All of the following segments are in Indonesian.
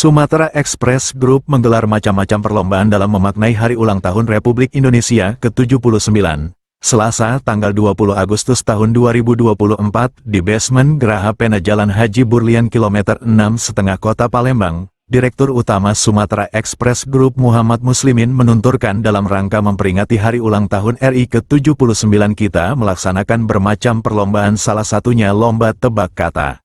Sumatera Express Group menggelar macam-macam perlombaan dalam memaknai Hari Ulang Tahun Republik Indonesia ke-79. Selasa, tanggal 20 Agustus tahun 2024, di basement Geraha Pena Jalan Haji Burlian Kilometer 6,5 Kota Palembang, Direktur Utama Sumatera Express Group Muhammad Muslimin menunturkan dalam rangka memperingati Hari Ulang Tahun RI ke-79 kita melaksanakan bermacam perlombaan, salah satunya lomba tebak kata.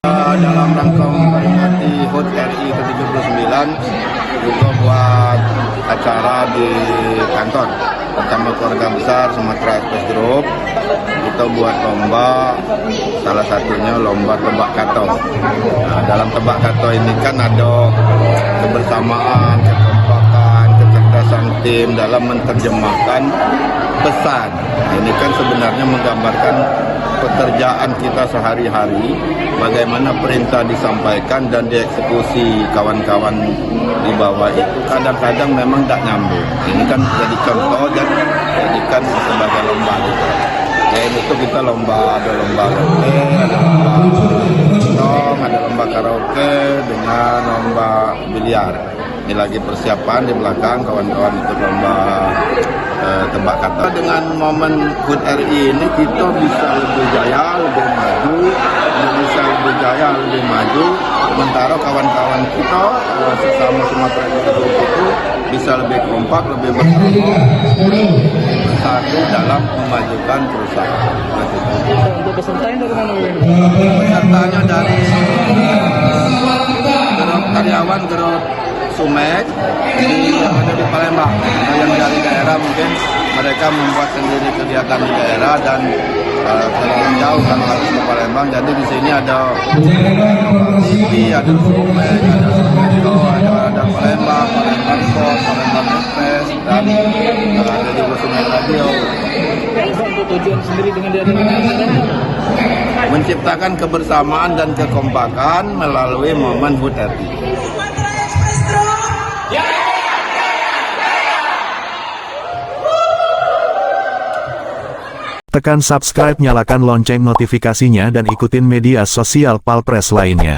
Dalam rangka memperingati HUT RI ke-79 juga buat acara di kantor bersama keluarga besar Sumatera Express Group. Kita buat lomba, salah satunya lomba tebak kato. Nah, dalam tebak kato ini kan ada kebersamaan, kekompakan, kecerdasan tim dalam menerjemahkan pesan. Ini kan sebenarnya menggambarkan pekerjaan kita sehari-hari, bagaimana perintah disampaikan dan dieksekusi kawan-kawan di bawah itu kadang-kadang memang tak nyambung. Ini kan jadi contoh dan jadikan sebagai lomba gitu. Selain itu kita lomba, ada lomba lotre, ada lomba tong, ada lomba karaoke dengan lomba biliar. Ini lagi persiapan di belakang kawan-kawan untuk lomba tebak kata. Dengan momen HUT RI ini kita bisa lebih jaya, lebih maju, sementara kawan-kawan kita sesama Sumatera Express itu bisa lebih kompak, lebih bersatu dalam memajukan perusahaan. Untuk pesertanya dari mana? Pesertanya dari grup karyawan grup Sumek yang ada di Palembang. Nah, yang dari daerah mungkin mereka membuat sendiri kegiatan di daerah dan terlalu jauh kalau harus ke Palembang. Jadi di sini ada TV, ada Sumek, ada Sumeto, ada Palembang Sport, Palembang Express, dan ada juga Sumek Radio. Untuk tujuan sendiri dengan diadakan Menciptakan kebersamaan dan kekompakan melalui momen HUT RI. Tekan subscribe, nyalakan lonceng notifikasinya dan ikutin media sosial Palpres lainnya.